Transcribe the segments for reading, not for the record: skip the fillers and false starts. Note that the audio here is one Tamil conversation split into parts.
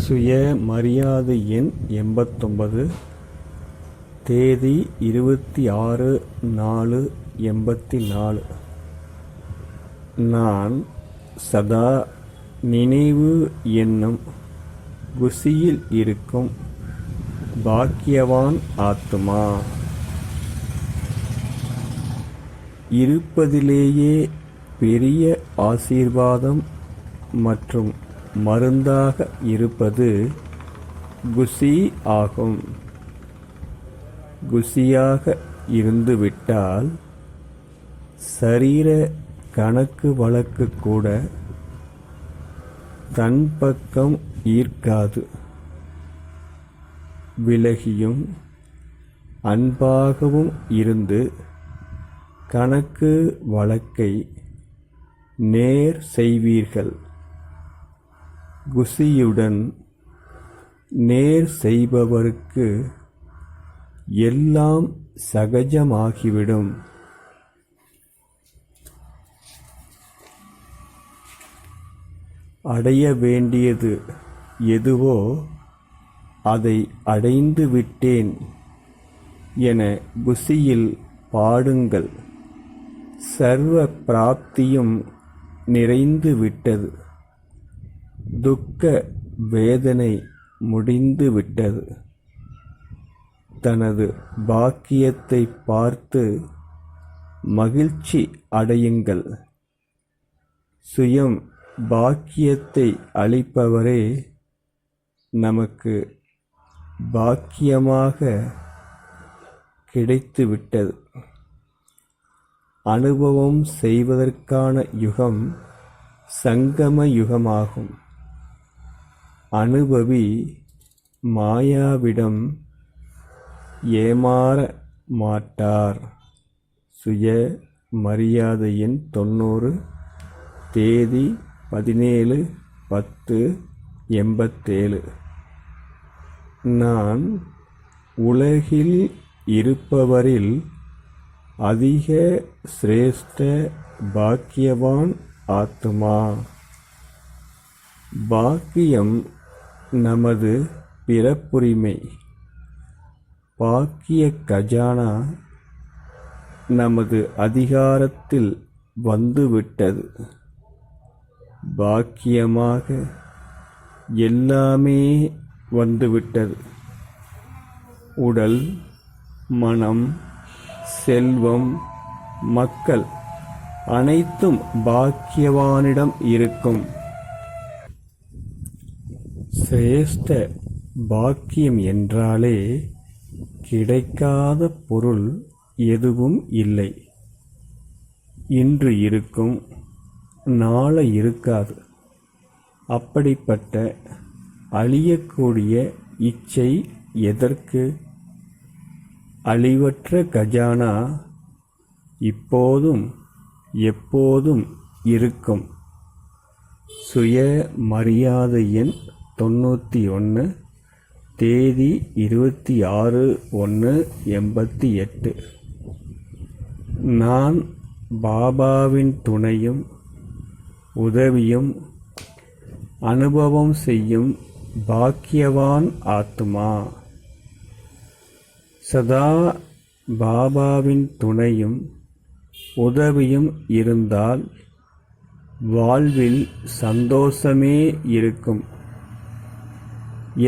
சுய மரியாதை எண் 89 தேதி 26/4/84. நான் சதா நினைவு என்னும் குசியில் இருக்கும் பாக்கியவான் ஆத்மா. இருப்பதிலேயே பெரிய ஆசீர்வாதம் மற்றும் மருந்தாக இருப்பது குசி ஆகும். குசியாக இருந்துவிட்டால் சரீர கணக்கு வழக்கு கூட தன் பக்கம் ஈர்க்காது. விலகியும் அன்பாகவும் இருந்து கணக்கு வழக்கை நேர் செய்வீர்கள். குசியுடன் நேர் செய்பவருக்கு எல்லாம் சகஜமாகிவிடும். அடைய வேண்டியது எதுவோ அதை அடைந்து விட்டேன் என குசியில் பாடுங்கள். சர்வ பிராப்தியும் நிறைந்து விட்டது. துக்க வேதனை முடிந்து விட்டது. தனது பாக்கியத்தை பார்த்து மகிழ்ச்சி அடையுங்கள். சுயம் பாக்கியத்தை அளிப்பவரே நமக்கு பாக்கியமாக கிடைத்துவிட்டது. அனுபவம் செய்வதற்கான யுகம் சங்கம யுகமாகும். அனுபவி மாயாவிடம் ஏமாற மாட்டார். சுய மரியாதை எண் 90 தேதி 17/10/87. நான் உலகில் இருப்பவரில் அதிக சிரேஷ்ட பாக்கியவான் ஆத்மா. பாக்கியம் நமது பிறப்புரிமை. பாக்கிய கஜானா நமது அதிகாரத்தில் வந்துவிட்டது. பாக்கியமாக எல்லாமே வந்துவிட்டது. உடல், மனம், செல்வம், மக்கள் அனைத்தும் பாக்கியவானிடம் இருக்கும். சிரேஷ்ட பாக்கியம் என்றாலே கிடைக்காத பொருள் எதுவும் இல்லை. இன்று இருக்கும், நாளை இருக்காது. அப்படிப்பட்ட அழியக்கூடிய இச்சை எதற்கு? அழிவற்ற கஜானா இப்போதும் எப்போதும் இருக்கும். சுய மரியாதை எண் 91 தேதி 26/1/88. நான் பாபாவின் துணையும் உதவியும் அனுபவம் செய்யும் பாக்கியவான் ஆத்மா. சதா பாபாவின் துணையும் உதவியும் இருந்தால் வாழ்வில் சந்தோஷமே இருக்கும்.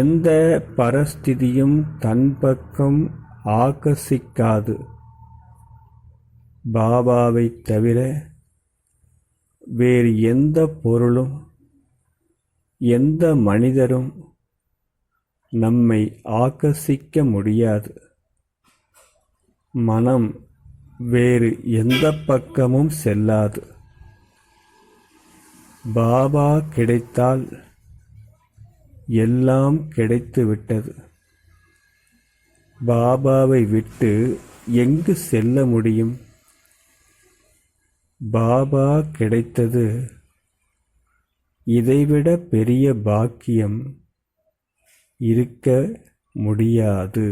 எந்த பரஸ்திதியும் தன் பக்கம் ஆகர்ஷிக்காது. பாபாவை தவிர வேறு எந்த பொருளும் எந்த மனிதரும் நம்மை ஆகர்ஷிக்க முடியாது. மனம் வேறு எந்த பக்கமும் செல்லாது. பாபா கிடைத்தால் எல்லாம் கிடைத்துவிட்டது. பாபாவை விட்டு எங்கு செல்ல முடியும்? பாபா கிடைத்தது. இதைவிட பெரிய பாக்கியம் இருக்க முடியாது.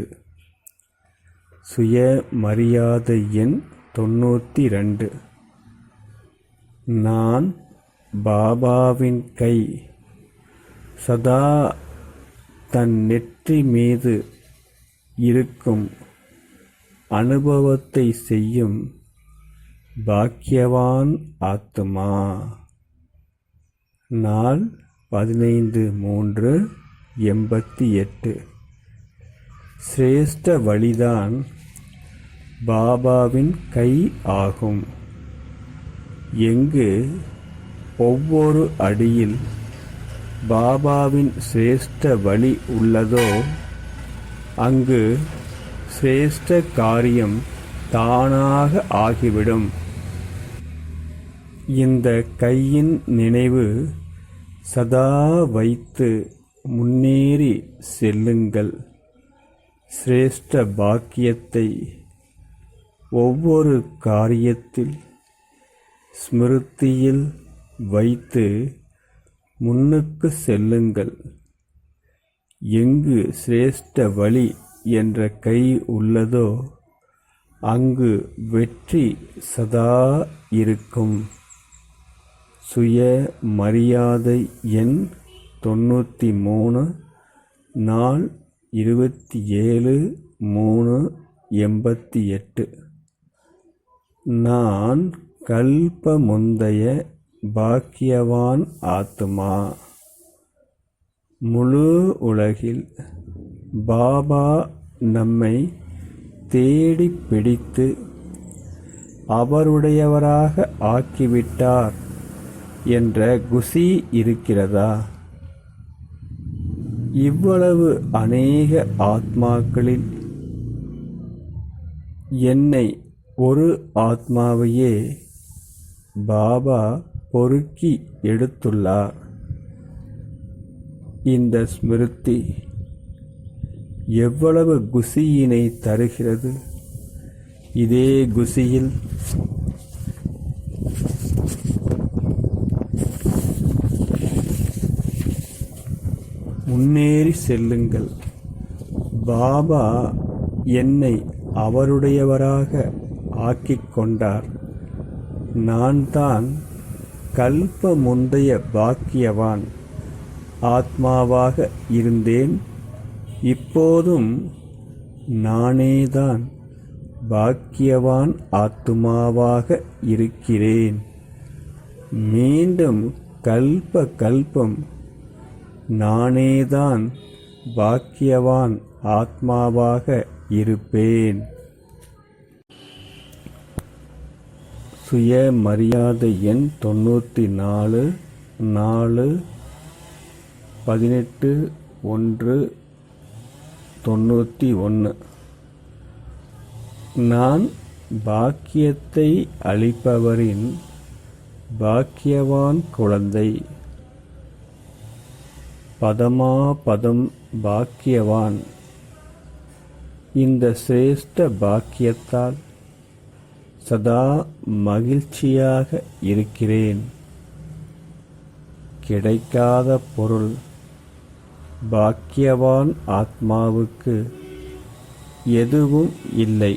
சுய மரியாதை எண் 92. நான் பாபாவின் கை. சதா தன் நெற்றி மீது இருக்கும் அனுபவத்தை செய்யும் பாக்கியவான் ஆத்மா. நாள் 15/3/88. சிரேஷ்ட வழிதான் பாபாவின் கை ஆகும். எங்கு ஒவ்வொரு அடியில் பாபாவின் சிரேஷ்ட வழி உள்ளதோ அங்கு சிரேஷ்ட காரியம் தானாக ஆகிவிடும். இந்த கையின் நினைவு சதா வைத்து முன்னேறி செல்லுங்கள். சிரேஷ்ட பாக்கியத்தை ஒவ்வொரு காரியத்தில் ஸ்மிருதியில் வைத்து முன்னுக்கு செல்லுங்கள். எங்கு சிரேஷ்ட வழி என்ற கை உள்ளதோ அங்கு வெற்றி சதா இருக்கும். சுய மரியாதை எண் 93. நாள் 27/3/88. நான் கல்ப முந்தைய பாக்கியவான் ஆத்மா. முழு உலகில் பாபா நம்மை தேடி பிடித்து அவருடையவராக ஆக்கிவிட்டார் என்ற குஷி இருக்கிறதா? இவ்வளவு அநேக ஆத்மாக்களில் என்னை ஒரு ஆத்மாவையே பாபா பொறுக்கி எடுத்துள்ளார். இந்த ஸ்மிருதி எவ்வளவு குஷியினை தருகிறது. இதே குஷியில் முன்னேறி செல்லுங்கள். பாபா என்னை அவருடையவராக ஆக்கிக் கொண்டார். நான் தான் கல்ப முந்தைய பாக்கியவான் ஆத்மாவாக இருந்தேன். இப்போதும் நானேதான் பாக்கியவான் ஆத்மாவாக இருக்கிறேன். மீண்டும் கல்ப கல்பம் நானேதான் பாக்கியவான் ஆத்மாவாக இருப்பேன். சுய மரியாதை எண் 94. நாள் 18/1/91. நான் பாக்கியத்தை அளிப்பவரின் பாக்கியவான் குழந்தை. பதமா பதம் பாக்கியவான். இந்த சிரேஷ்ட பாக்கியத்தால் சதா மகிழ்ச்சியாக இருக்கிறேன். கிடைக்காத பொருள் பாக்கியவான் ஆத்மாவுக்கு எதுவும் இல்லை.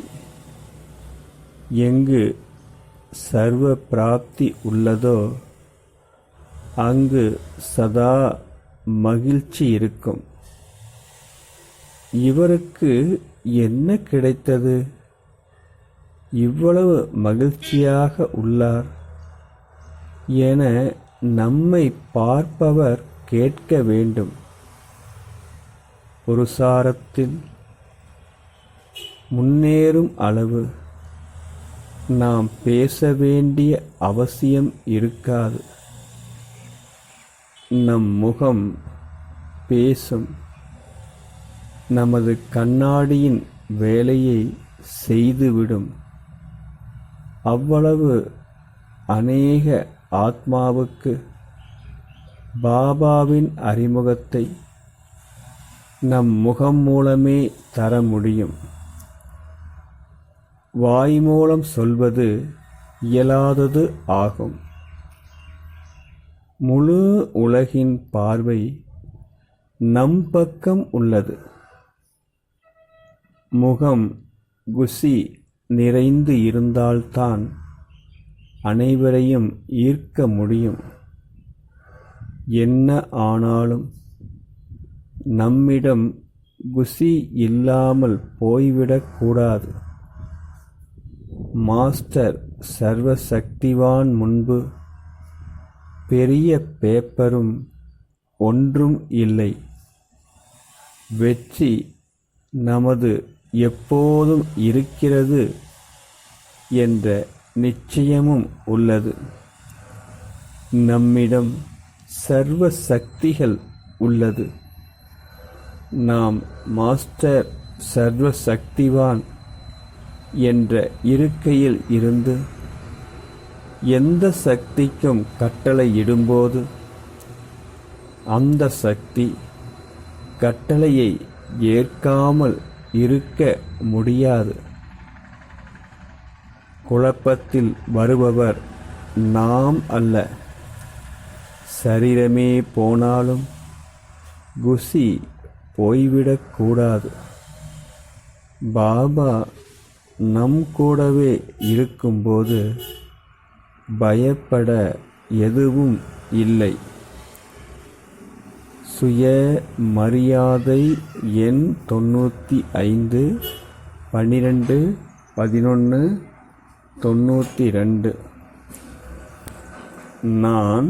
எங்கு சர்வ பிராப்தி உள்ளதோ அங்கு சதா மகிழ்ச்சி இருக்கும். இவருக்கு என்ன கிடைத்தது? இவ்வளவு மகிழ்ச்சியாக உள்ளார் என நம்மை பார்ப்பவர் கேட்க வேண்டும். புருஷாரத்தில் முன்னேறும் அளவு நாம் பேச வேண்டிய அவசியம் இருக்காது. நம் முகம் பேசும். நமது கண்ணாடியின் வேலையை செய்துவிடும். அவ்வளவு அநேக ஆத்மாவுக்கு பாபாவின் அறிமுகத்தை நம் முகம் மூலமே தர முடியும். வாய் மூலம் சொல்வது இயலாதது ஆகும். முழு உலகின் பார்வை நம் பக்கம் உள்ளது. முகம் குஷி நிறைந்து இருந்தால்தான் அனைவரையும் ஈர்க்க முடியும். என்ன ஆனாலும் நம்மிடம் குஷி இல்லாமல் போய்விடக்கூடாது. மாஸ்டர் சர்வசக்திவான் முன்பு பெரிய பேப்பரும் ஒன்றும் இல்லை. வெற்றி நமது எப்போதும் இருக்கிறது என்ற நிச்சயமும் உள்ளது. நம்மிடம் சர்வ சக்திகள் உள்ளது. நாம் மாஸ்டர் சர்வ சக்திவான் என்ற இருக்கையில் இருந்து எந்த சக்திக்கும் கட்டளையிடும்போது அந்த சக்தி கட்டளையை ஏற்காமல் இருக்க முடியாது. குழப்பத்தில் வருபவர் நாம் அல்ல. சரீரமே போனாலும் குஷி போய்விடக்கூடாது. பாபா நம் கூடவே இருக்கும்போது பயப்பட எதுவும் இல்லை. சுய மரியாதை எண் 95 12 11 92. நான்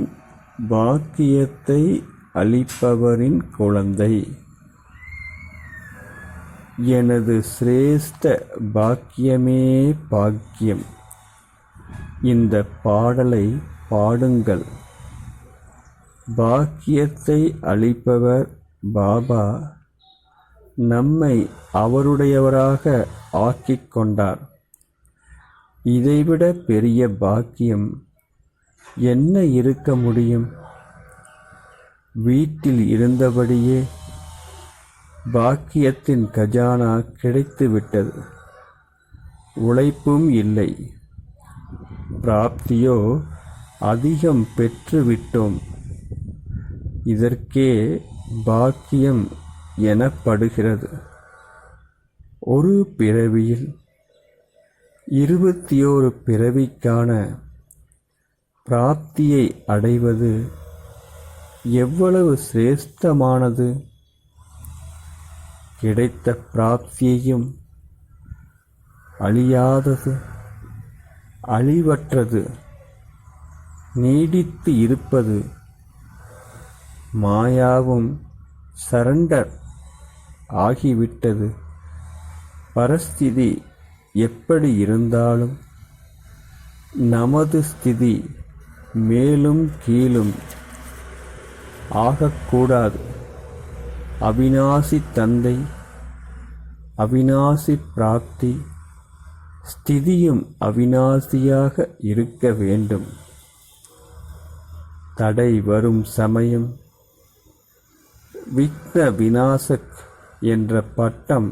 பாக்கியத்தை அளிப்பவரின் குழந்தை. எனது சிரேஷ்ட பாக்கியமே பாக்கியம். இந்த பாடலை பாடுங்கள். பாக்கியத்தை அளிப்பவர் பாபா நம்மை அவருடையவராக ஆக்கிக் கொண்டார். இதைவிட பெரிய பாக்கியம் என்ன இருக்க முடியும்? வீட்டில் இருந்தபடியே பாக்கியத்தின் கஜானா கிடைத்துவிட்டது. உழைப்பும் இல்லை. பிராப்தியோ அதிகம் பெற்றுவிட்டோம். இதற்கே பாக்கியம் எனப்படுகிறது. ஒரு பிறவியில் 21 பிறவிக்கான பிராப்தியை அடைவது எவ்வளவு சிரேஷ்டமானது! கிடைத்த பிராப்தியையும் அழியாதது, அழிவற்றது, நீடித்து இருப்பது. மாயாவும் சரண்டர் ஆகிவிட்டது. பரஸ்திதி எப்படி இருந்தாலும் நமது ஸ்திதி மேலும் கீழும் ஆகக்கூடாது. அவிநாசி தந்தை, அவிநாசி பிராப்தி, ஸ்திதியும் அவிநாசியாக இருக்க வேண்டும். தடை வரும் சமயம் விக்ன விநாசக் என்ற பட்டம்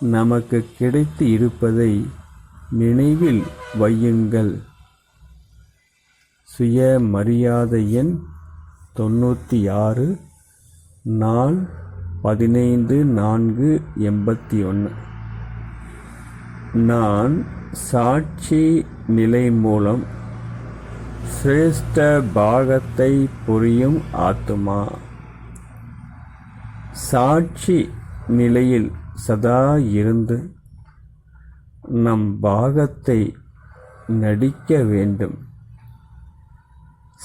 நமக்கு கிடைத்து இருப்பதை நினைவில் வையுங்கள். சுய மரியாதை எண் 96 நாள் 15/4/81. நான் சாட்சி நிலை மூலம் சிரேஷ்ட பாகத்தை புரியும் ஆத்துமா. சாட்சி நிலையில் சதா இருந்து நம் பாகத்தை நடிக்க வேண்டும்.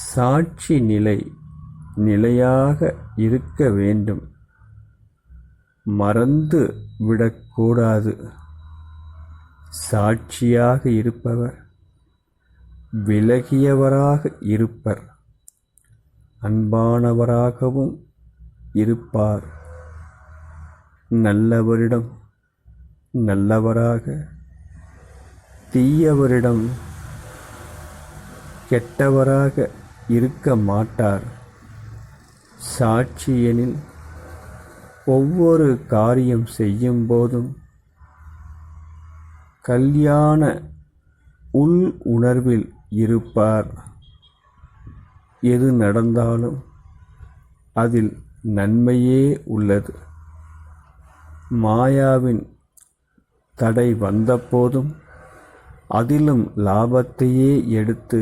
சாட்சி நிலை நிலையாக இருக்க வேண்டும். மறந்து விடக்கூடாது. சாட்சியாக இருப்பவர் விலகியவராக இருப்பர். அன்பானவராகவும் இருப்பார். நல்லவரிடம் நல்லவராக, தீயவரிடம் கெட்டவராக இருக்க மாட்டார். சாட்சியெனில் ஒவ்வொரு காரியம் செய்யும் போதும் கல்யாண உள் உணர்வில் இருப்பார். எது நடந்தாலும் அதில் நன்மையே உள்ளது. மாயாவின் தடை வந்தபோதும் அதிலும் லாபத்தையே எடுத்து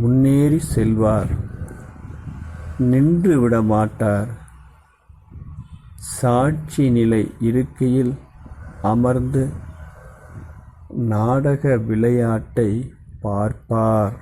முன்னேறி செல்வார். நின்று விட மாட்டார். சாட்சி நிலை இருக்கையில் அமர்ந்து நாடக விளையாட்டை பார்ப்பார்.